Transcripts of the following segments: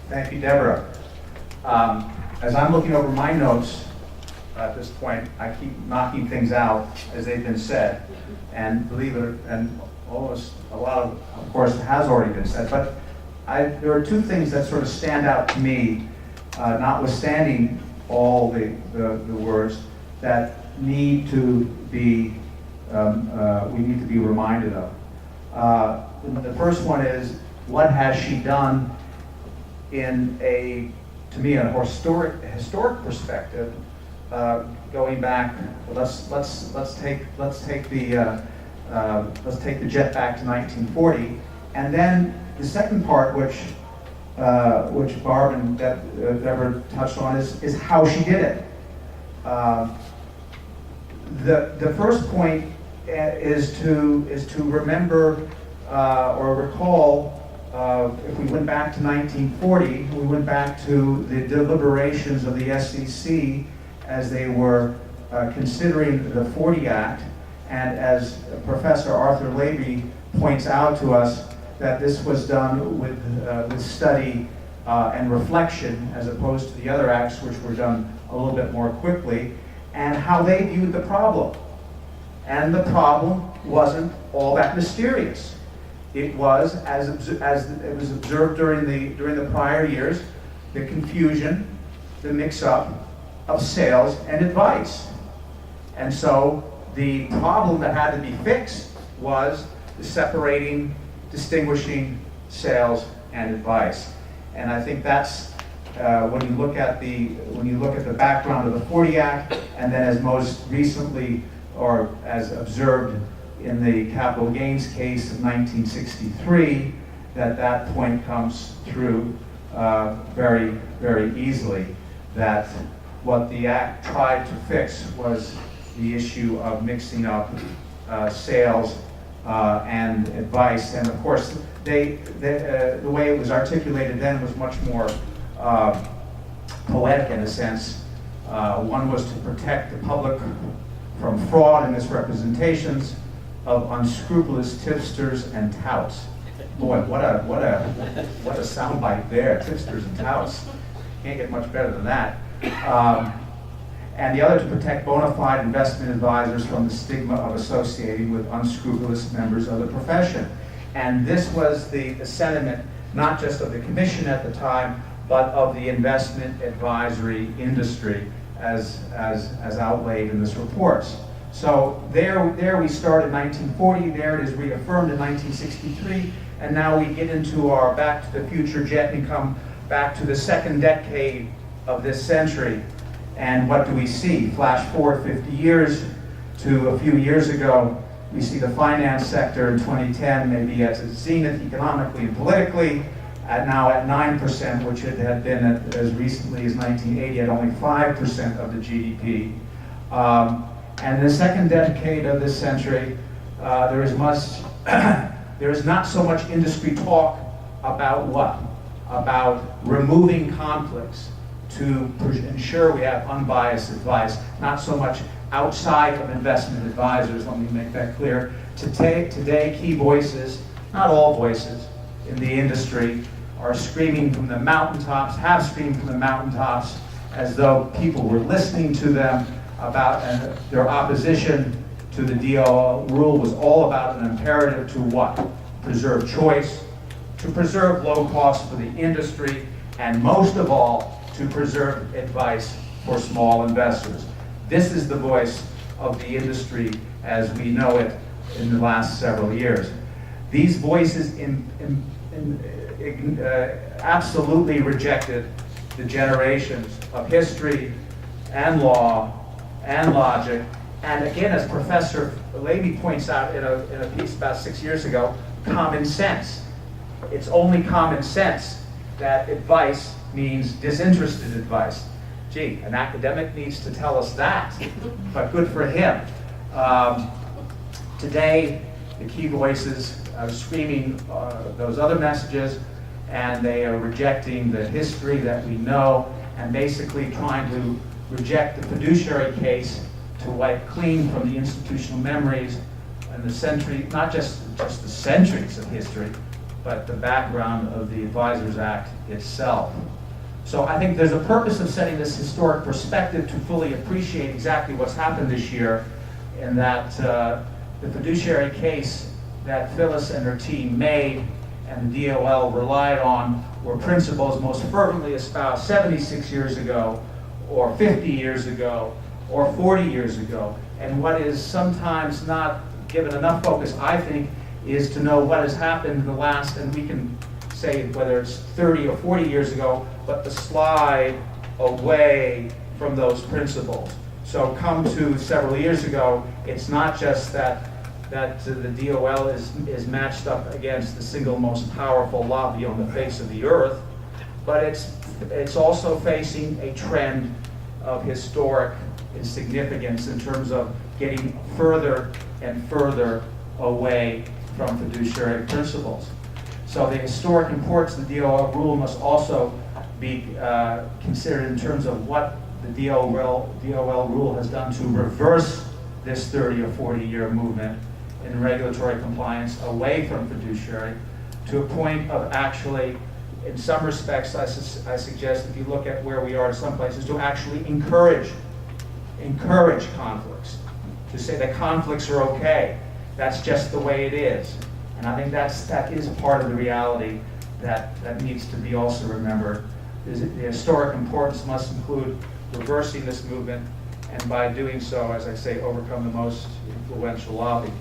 Thank you, Deborah. As I'm looking over my notes at this point, I keep knocking things out as they've been said, and believe it, and almost a lot of course, has already been said. But there are two things that sort of stand out to me, notwithstanding all the words that need to be we need to be reminded of. The first one is, what has she done in to me, a historic perspective, going back. Let's take the jet back to 1940, and then the second part, which Barb and Deborah touched on, is how she did it. The first point is to remember or recall. If we went back to 1940, we went back to the deliberations of the SEC as they were considering the 40 Act, and as Professor Arthur Levy points out to us, that this was done with study and reflection, as opposed to the other acts, which were done a little bit more quickly, and how they viewed the problem. And the problem wasn't all that mysterious. It was, as it was observed during the prior years, the confusion, the mix-up of sales and advice. And so the problem that had to be fixed was the separating, distinguishing sales and advice. And I think that's when you look at the background of the 40 Act, and then as most recently, or as observed in the capital gains case of 1963, that point comes through very, very easily, that what the Act tried to fix was the issue of mixing up sales and advice. And of course, the way it was articulated then was much more poetic in a sense. One was to protect the public from fraud and misrepresentations of unscrupulous tipsters and touts. Boy, what a soundbite there, tipsters and touts. Can't get much better than that. And the other to protect bona fide investment advisors from the stigma of associating with unscrupulous members of the profession. And this was the sentiment, not just of the commission at the time, but of the investment advisory industry as outlaid in this report. So there we start in 1940, there it is reaffirmed in 1963, and now we get into our Back to the Future jet and come back to the second decade of this century. And what do we see? Flash forward 50 years to a few years ago, we see the finance sector in 2010 maybe at its zenith economically and politically, now at 9%, which it had been as recently as 1980 at only 5% of the GDP. And the second decade of this century, there is not so much industry talk about what? About removing conflicts to ensure we have unbiased advice, not so much outside of investment advisors, let me make that clear. Today, key voices, not all voices, in the industry are screaming from the mountaintops, have screamed from the mountaintops, as though people were listening to them about, and their opposition to the DOL rule was all about an imperative to what? Preserve choice, to preserve low costs for the industry, and most of all, to preserve advice for small investors. This is the voice of the industry as we know it in the last several years. These voices absolutely rejected the generations of history and law and logic, and again, as Professor Levy points out in a piece about 6 years ago, common sense. It's only common sense that advice means disinterested advice. Gee, an academic needs to tell us that, but good for him. Today, the key voices are screaming those other messages, and they are rejecting the history that we know, and basically trying to reject the fiduciary case to wipe clean from the institutional memories and the century, not just the centuries of history, but the background of the Advisors Act itself. So I think there's a purpose of setting this historic perspective to fully appreciate exactly what's happened this year, and that the fiduciary case that Phyllis and her team made and the DOL relied on were principles most fervently espoused 76 years ago, or 50 years ago, or 40 years ago. And what is sometimes not given enough focus, I think, is to know what has happened in the last, and we can say whether it's 30 or 40 years ago, but the slide away from those principles. So come to several years ago, it's not just that the DOL is matched up against the single most powerful lobby on the face of the earth, but it's also facing a trend of historic insignificance in terms of getting further and further away from fiduciary principles. So the historic importance of the DOL rule must also be considered in terms of what the DOL rule has done to reverse this 30 or 40 year movement in regulatory compliance away from fiduciary to a point of actually, in some respects, I suggest if you look at where we are in some places, to actually encourage conflicts, to say that conflicts are okay. That's just the way it is. And I think that is part of the reality that needs to be also remembered. The historic importance must include reversing this movement, and by doing so, as I say, overcome the most influential lobby.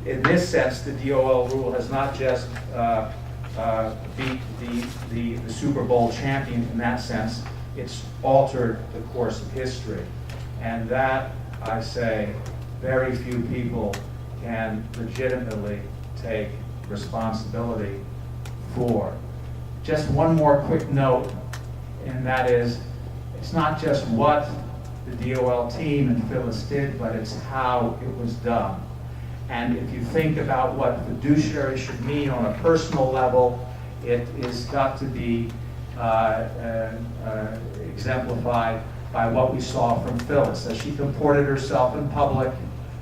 In this sense, the DOL rule has not just beat the Super Bowl champion in that sense, it's altered the course of history. And that, I say, very few people can legitimately take responsibility for. Just one more quick note, and that is, it's not just what the DOL team and Phyllis did, but it's how it was done. And if you think about what fiduciary should mean on a personal level, it is got to be exemplified by what we saw from Phyllis, as she comported herself in public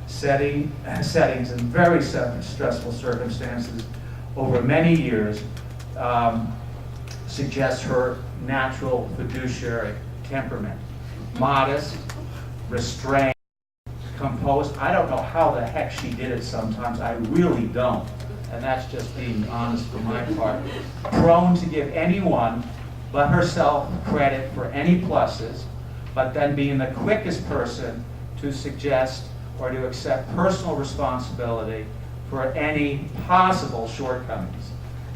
settings in very stressful circumstances over many years, suggests her natural fiduciary temperament. Modest, restrained, composed. I don't know how the heck she did it sometimes. I really don't. And that's just being honest for my part. Prone to give anyone but herself credit for any pluses, but then being the quickest person to suggest or to accept personal responsibility for any possible shortcomings.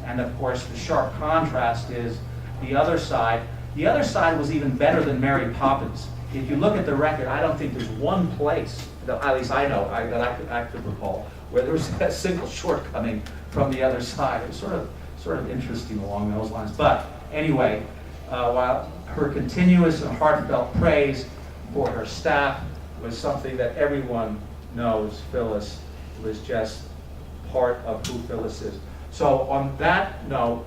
And of course, the sharp contrast is the other side. The other side was even better than Mary Poppins. If you look at the record, I don't think there's one place, that, at least I know, that I could recall, where there was a single shortcoming from the other side. It was sort of interesting along those lines. But anyway, while her continuous and heartfelt praise for her staff was something that everyone knows, Phyllis was just part of who Phyllis is. So on that note,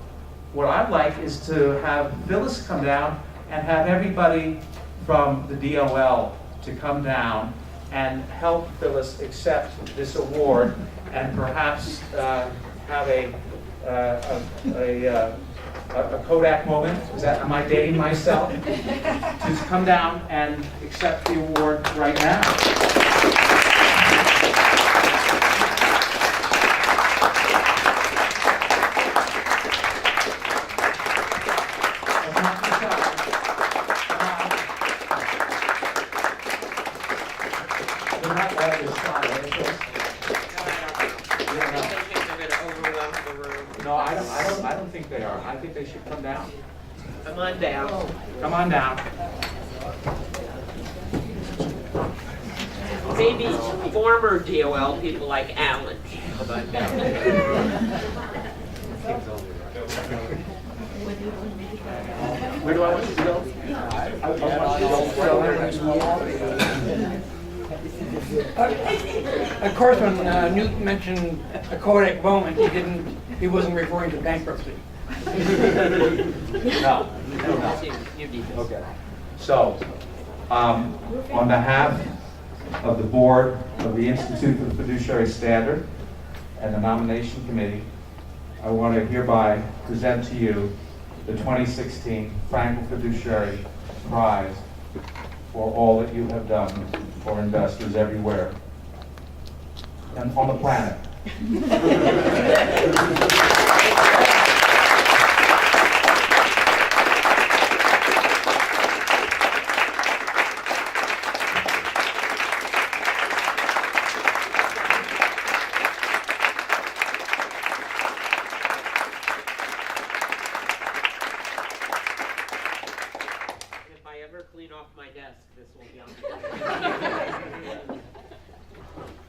what I'd like is to have Phyllis come down and have everybody from the DOL to come down and help Phyllis accept this award, and perhaps have a Kodak moment. Am I dating myself? To come down and accept the award right now. No, I don't think they are. I think they should come down. Come on down. Come on down. Maybe former DOL people like Alan. Where do I want you to go? Of course, when Newt mentioned a Kodak moment, he wasn't referring to bankruptcy. No. Okay. So, on behalf of the board of the Institute for the Fiduciary Standard and the nomination committee, I want to hereby present to you the 2016 Frankel Fiduciary Prize for all that you have done for investors everywhere and on the planet. If I ever clean off my desk, this will be on the